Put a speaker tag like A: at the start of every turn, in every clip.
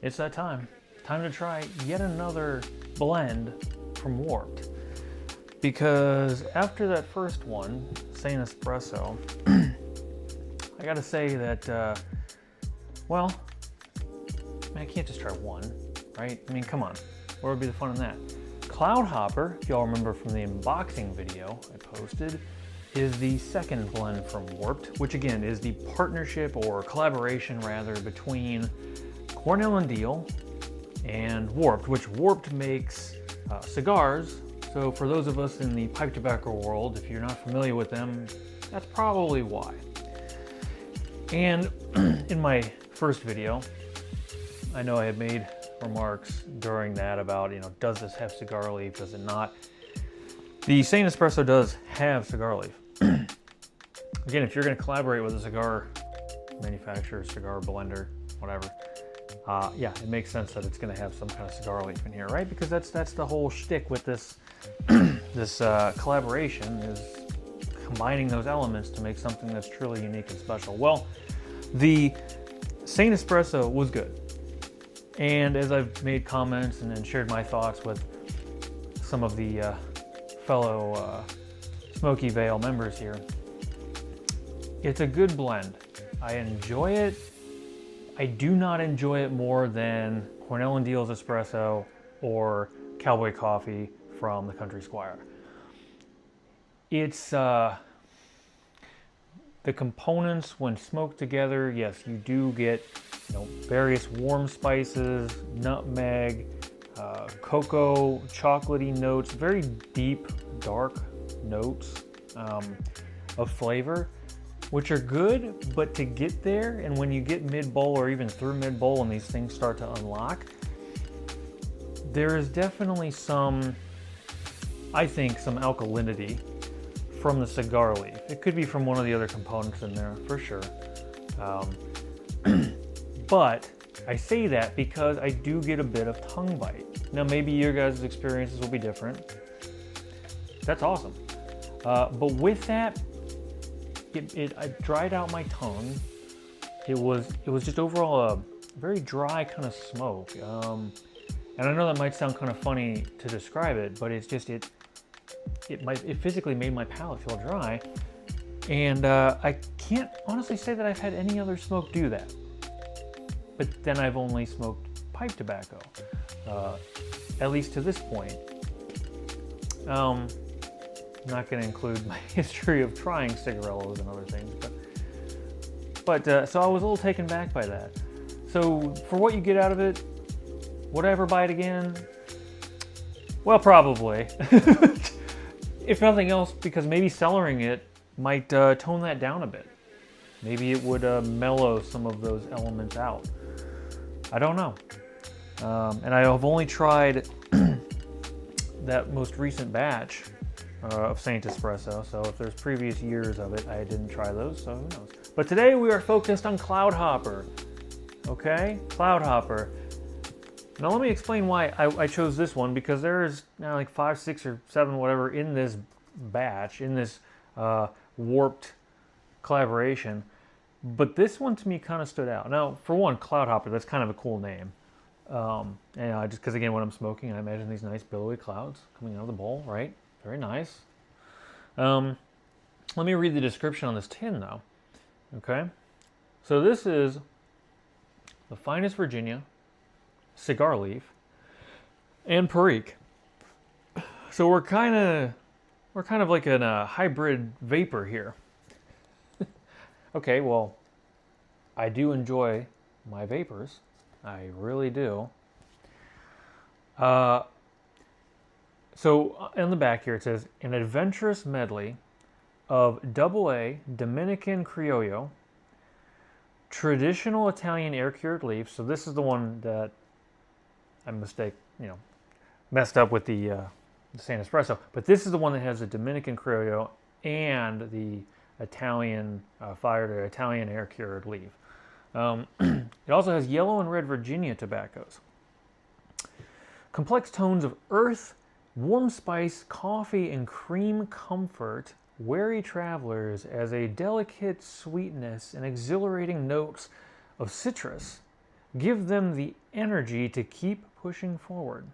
A: it's that time. Time to try yet another blend from Warped. Because after that first one, Saint Espresso, I gotta say that, well, man, I can't just try one, right? I mean, come on, what would be the fun in that? Cloud Hopper, if y'all remember from the unboxing video I posted, is the second blend from Warped, which again is the partnership or collaboration rather between Cornell and Diehl and Warped, which Warped makes cigars. So for those of us in the pipe tobacco world, if you're not familiar with them, that's probably why. And in my first video, I know I had made remarks during that about, does this have cigar leaf, does it not? The Saint Espresso does have cigar leaf. Again, if you're going to collaborate with a cigar manufacturer, cigar blender, whatever, yeah, it makes sense that it's going to have some kind of cigar leaf in here, right? Because that's the whole shtick with this this collaboration, is combining those elements to make something that's truly unique and special. Well, the Saint Espresso was good, and as I've made comments and then shared my thoughts with some of the fellow SmokyVale members here, it's a good blend. I enjoy it. I do not enjoy it more than Cornell and Diehl's Espresso or Cowboy Coffee from the Country Squire. It's the components when smoked together, yes, you do get various warm spices, nutmeg, cocoa, chocolatey notes, very deep, dark notes of flavor, which are good, but to get there, and when you get mid-bowl or even through mid-bowl and these things start to unlock, there is definitely some, I think, some alkalinity from the cigar leaf. It could be from one of the other components in there, for sure. But I say that because I do get a bit of tongue bite. Now, maybe your guys' experiences will be different. That's awesome. But with that, I dried out my tongue. It was just overall a very dry kind of smoke. And I know that might sound kind of funny to describe it, but it's just it physically made my palate feel dry. And I can't honestly say that I've had any other smoke do that. But then I've only smoked pipe tobacco, at least to this point. I'm not going to include my history of trying cigarillos and other things, but so I was a little taken back by that. So for what you get out of it, would I ever buy it again? Well, probably. If nothing else, because maybe cellaring it might tone that down a bit. Maybe it would mellow some of those elements out. I don't know. And I have only tried that most recent batch of Saint Espresso, so if there's previous years of it, I didn't try those, so who knows. But today we are focused on Cloud Hopper, okay? Cloud Hopper. Now let me explain why I chose this one, because there's now like 5, 6, or 7, whatever, in this batch, in this Warped collaboration. But this one to me kind of stood out. Now, for one, Cloud Hopper, that's kind of a cool name. And just because, again, when I'm smoking, I imagine these nice billowy clouds coming out of the bowl, right? Very nice. Let me read the description on this tin, though. Okay? So this is the finest Virginia, cigar leaf, and Perique. So we're kind of like in a hybrid VaPer here. Okay, well, I do enjoy my VaPers. I really do. So on the back here it says, an adventurous medley of AA Dominican Criollo, traditional Italian air-cured leaf. So this is the one that I messed up with the Saint Espresso. But this is the one that has the Dominican Criollo and the Italian fired or Italian air-cured leaf. It also has yellow and red Virginia tobaccos. Complex tones of earth, warm spice, coffee, and cream comfort weary travelers as a delicate sweetness and exhilarating notes of citrus give them the energy to keep pushing forward.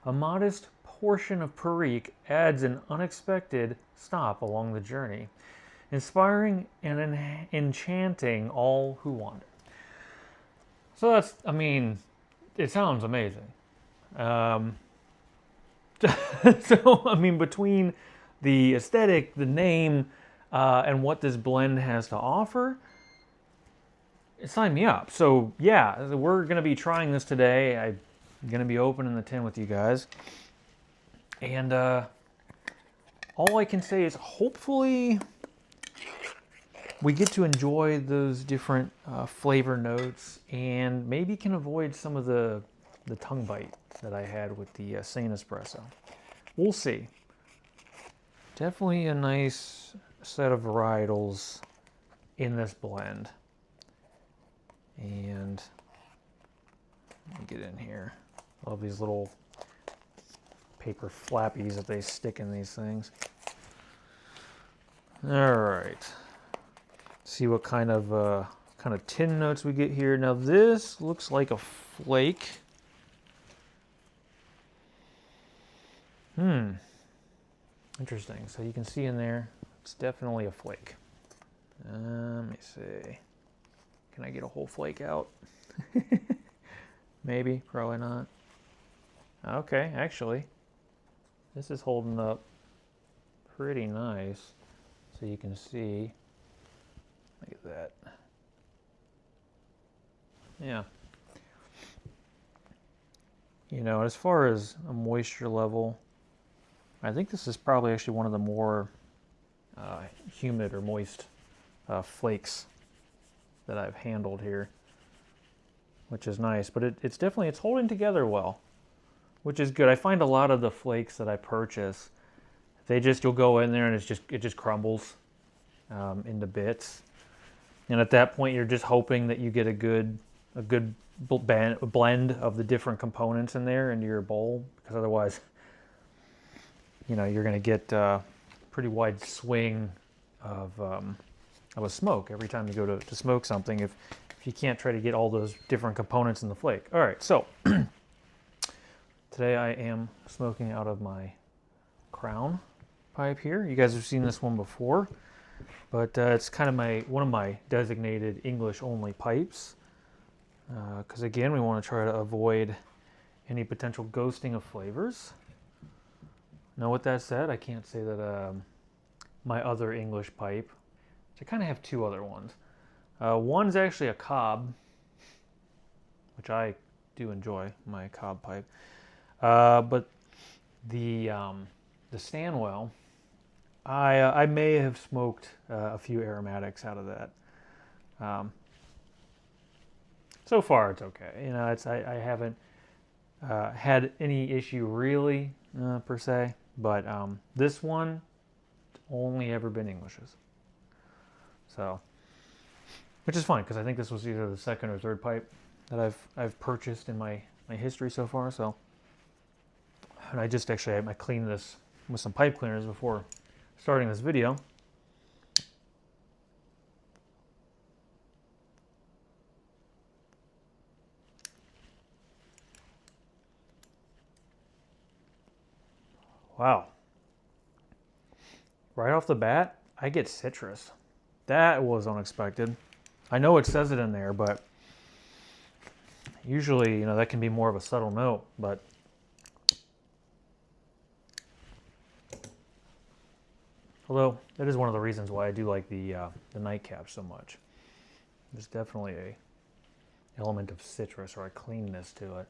A: A modest portion of Perique adds an unexpected stop along the journey, inspiring and enchanting all who wander. So that's, I mean, it sounds amazing. So, I mean, between the aesthetic, the name, and what this blend has to offer, sign me up. So, yeah, we're going to be trying this today. I'm going to be opening the tin with you guys. And all I can say is hopefully we get to enjoy those different flavor notes and maybe can avoid some of the tongue bite that I had with the Saint Espresso. We'll see. Definitely a nice set of varietals in this blend. And let me get in here. Love these little paper flappies that they stick in these things. All right. See what kind of tin notes we get here. Now this looks like a flake. Interesting. So you can see in there, it's definitely a flake. Let me see. Can I get a whole flake out? Maybe, probably not. Okay, actually, this is holding up pretty nice. So you can see, look at that. Yeah. You know, as far as a moisture level, I think this is probably actually one of the more humid or moist flakes that I've handled here, which is nice. But it's definitely, it's holding together well, which is good. I find a lot of the flakes that I purchase, you'll go in there and it just crumbles into bits. And at that point, you're just hoping that you get a good blend of the different components in there into your bowl, because otherwise, you know, you're going to get a pretty wide swing of a smoke every time you go to smoke something if you can't try to get all those different components in the flake. All right, so today I am smoking out of my Crown pipe here. You guys have seen this one before, but it's kind of one of my designated English only pipes, because again, we want to try to avoid any potential ghosting of flavors. Now, with that said, I can't say that my other English pipe, I kind of have two other ones. One's actually a cob, which I do enjoy, my cob pipe. But the Stanwell, I may have smoked a few aromatics out of that. So far, it's okay. You know, I haven't had any issue really per se. But this one, it's only ever been Englishes. So, which is fine, because I think this was either the second or third pipe that I've purchased in my history so far. So, and I just actually I cleaned this with some pipe cleaners before starting this video. Wow. Right off the bat, I get citrus. That was unexpected. I know it says it in there, but usually, you know, that can be more of a subtle note, but although that is one of the reasons why I do like the nightcap so much. There's definitely a element of citrus or a cleanness to it.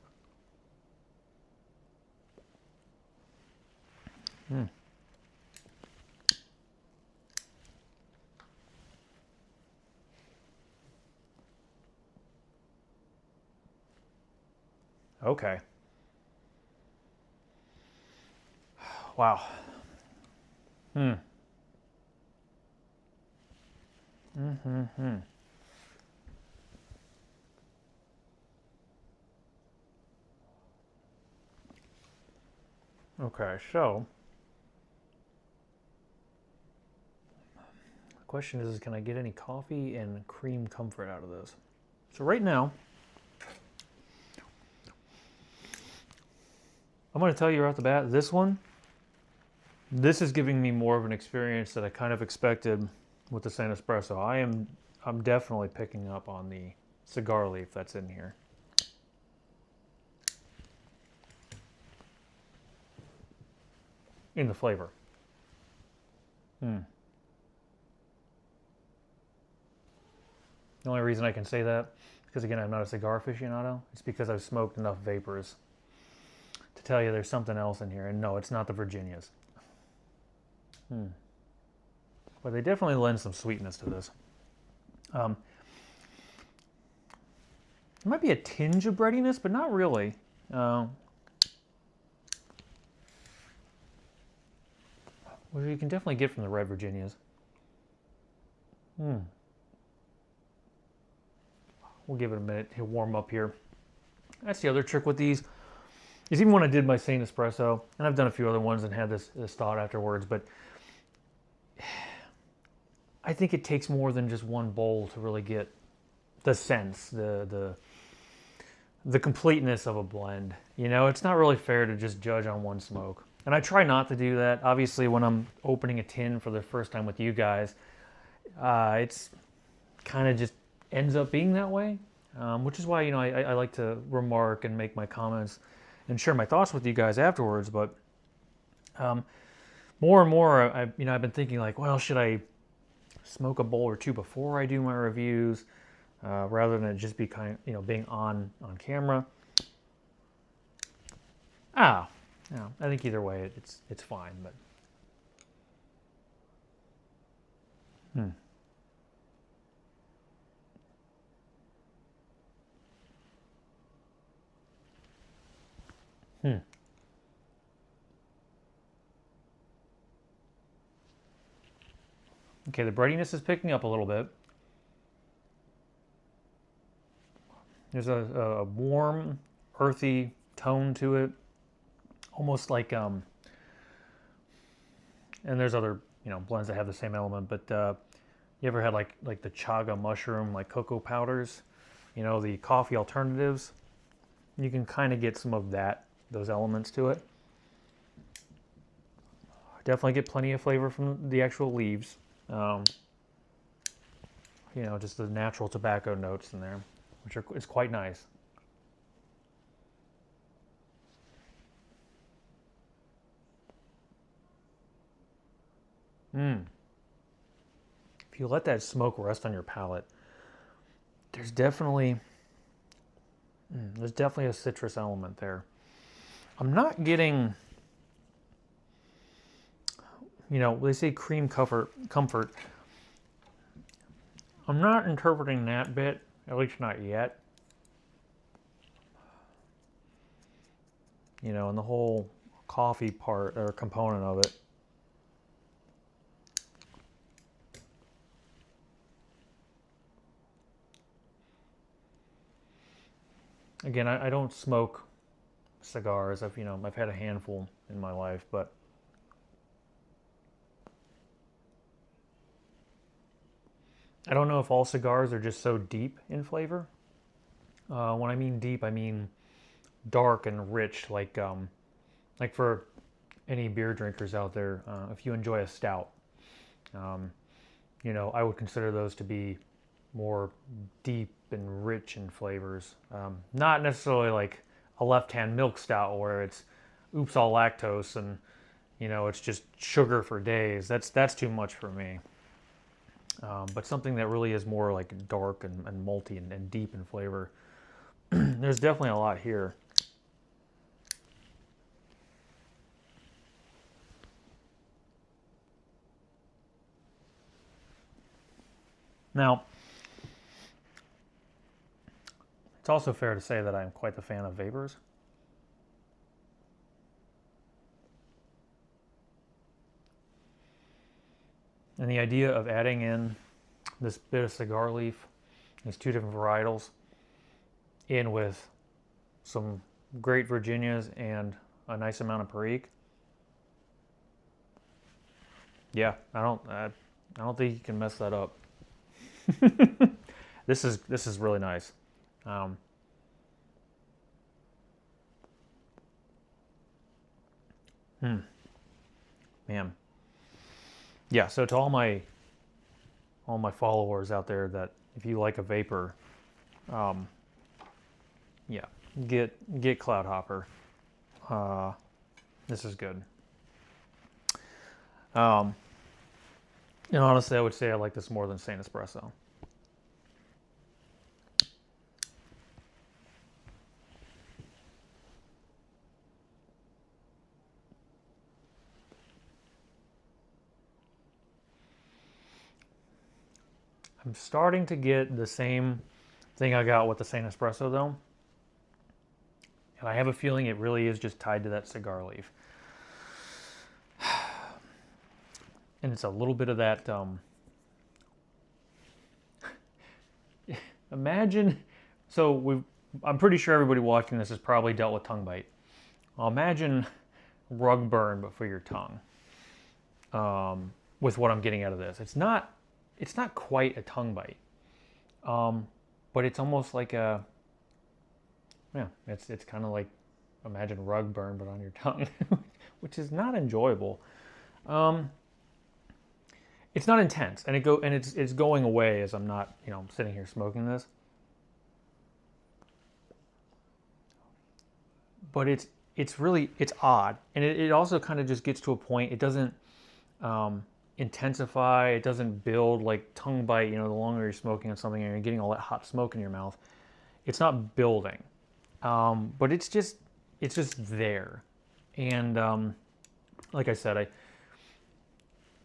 A: Okay. Wow. Okay, so the question is, can I get any coffee and cream comfort out of this? So right now, I'm going to tell you right off the bat, this is giving me more of an experience that I kind of expected with the San Espresso. I'm definitely picking up on the cigar leaf that's in here. In the flavor. The only reason I can say that is because, again, I'm not a cigar aficionado. It's because I've smoked enough VaPers to tell you there's something else in here. And no, it's not the Virginias. But they definitely lend some sweetness to this. There might be a tinge of breadiness, but not really. Which you can definitely get from the red Virginias. We'll give it a minute to warm up here. That's the other trick with these. Is even when I did my Saint Espresso, and I've done a few other ones and had this thought afterwards, but I think it takes more than just one bowl to really get the sense, the completeness of a blend. You know, it's not really fair to just judge on one smoke. And I try not to do that. Obviously, when I'm opening a tin for the first time with you guys, it's kind of just ends up being that way, which is why, you know, I like to remark and make my comments and share my thoughts with you guys afterwards. But more and more, I've been thinking like, well, should I smoke a bowl or two before I do my reviews, rather than it just be being on camera. Yeah, I think either way it's fine, but Okay, the breadiness is picking up a little bit. There's a warm, earthy tone to it, almost like and there's other blends that have the same element, but you ever had like the chaga mushroom, like cocoa powders, the coffee alternatives? You can kind of get some of those elements to it. Definitely get plenty of flavor from the actual leaves. Just the natural tobacco notes in there, which is quite nice. If you let that smoke rest on your palate, there's definitely a citrus element there. I'm not getting, they say cream comfort. I'm not interpreting that bit, at least not yet. And the whole coffee part or component of it. Again, I don't smoke cigars. I've had a handful in my life, but I don't know if all cigars are just so deep in flavor. When I mean deep, I mean dark and rich, like for any beer drinkers out there, if you enjoy a stout, I would consider those to be more deep and rich in flavors. Not necessarily like a left-hand milk stout where it's oops all lactose and it's just sugar for days. That's too much for me. But something that really is more like dark and malty and deep in flavor. There's definitely a lot here. Now, it's also fair to say that I'm quite the fan of VaPers. And the idea of adding in this bit of cigar leaf, these two different varietals, in with some great Virginias and a nice amount of Perique. Yeah, I don't think you can mess that up. This is really nice. Man. Yeah, so to all my followers out there, that if you like a VaPer, yeah, get Cloud Hopper. This is good. And honestly, I would say I like this more than Saint Espresso. I'm starting to get the same thing I got with the Saint Espresso though. And I have a feeling it really is just tied to that cigar leaf. And it's a little bit of that, imagine, so I'm pretty sure everybody watching this has probably dealt with tongue bite. Well, imagine rug burn, but for your tongue, with what I'm getting out of this. It's not quite a tongue bite, but it's almost like a, yeah, it's kind of like, imagine rug burn, but on your tongue, which is not enjoyable. It's not intense, and it's going away as I'm not, sitting here smoking this. But it's odd, and it also kind of just gets to a point. It doesn't intensify. It doesn't build like tongue bite. The longer you're smoking on something and you're getting all that hot smoke in your mouth, it's not building. But it's just there, and like I said,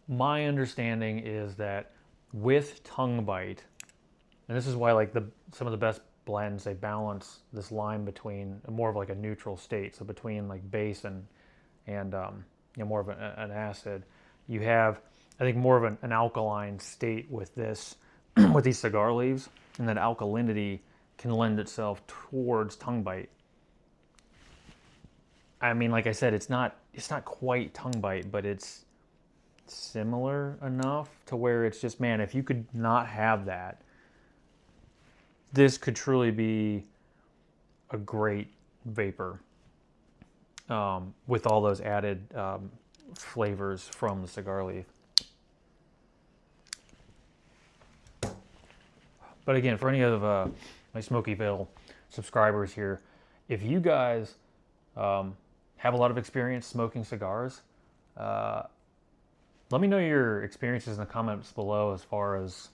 A: my understanding is that with tongue bite, and this is why like some of the best blends, they balance this line between more of like a neutral state, so between like base and more of an acid. You have, I think, more of an alkaline state with this with these cigar leaves, and that alkalinity can lend itself towards tongue bite. I mean, like I said, it's not quite tongue bite, but it's similar enough to where it's just, man, if you could not have that, this could truly be a great VaPer, with all those added flavors from the cigar leaf. But again, for any of my SmokyVale subscribers here, if you guys have a lot of experience smoking cigars, let me know your experiences in the comments below, as far as,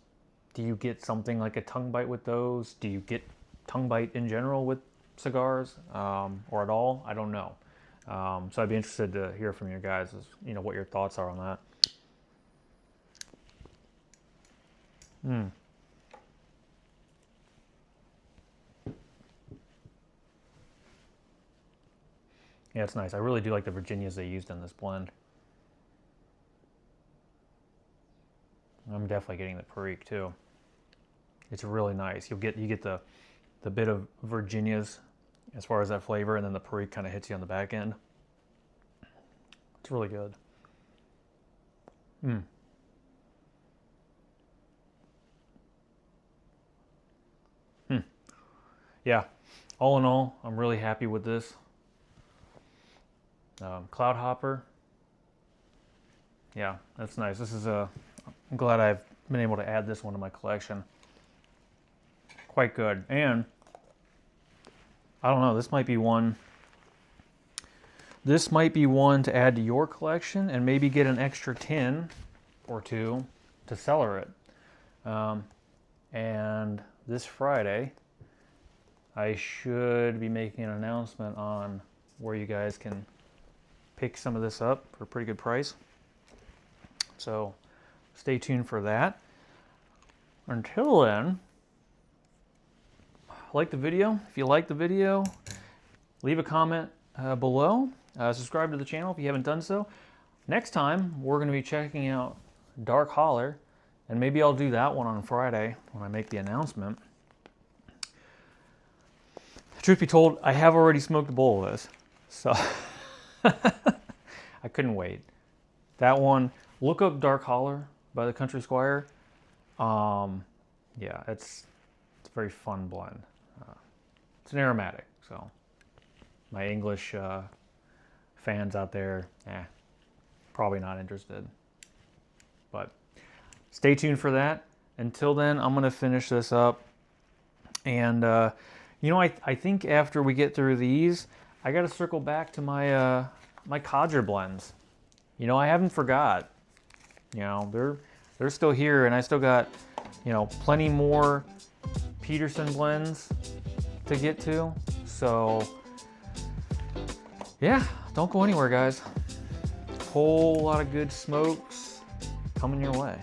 A: do you get something like a tongue bite with those? Do you get tongue bite in general with cigars, or at all? I don't know. So I'd be interested to hear from you guys, what your thoughts are on that. Yeah, it's nice. I really do like the Virginias they used in this blend. I'm definitely getting the Perique too. It's really nice. You get the bit of Virginias as far as that flavor, and then the Perique kind of hits you on the back end. It's really good. Yeah, all in all, I'm really happy with this. Cloud Hopper. Yeah, that's nice. This is I'm glad I've been able to add this one to my collection. Quite good. And I don't know, this might be one to add to your collection, and maybe get an extra tin or two to cellar it. And this Friday, I should be making an announcement on where you guys can pick some of this up for a pretty good price. So stay tuned for that. Until then, like the video. If you like the video, leave a comment below. Subscribe to the channel if you haven't done so. Next time, we're going to be checking out Dark Holler, and maybe I'll do that one on Friday when I make the announcement. Truth be told, I have already smoked a bowl of this, so I couldn't wait. That one, look up Dark Holler by the Country Squire. Yeah, it's a very fun blend. It's an aromatic, so my English fans out there, probably not interested. But stay tuned for that. Until then, I'm gonna finish this up. And you know, I think after we get through these, I gotta circle back to my my codger blends. You know, I haven't forgot. You know, they're still here, and I still got, you know, plenty more Peterson blends to get to. So yeah, don't go anywhere, guys. Whole lot of good smokes coming your way.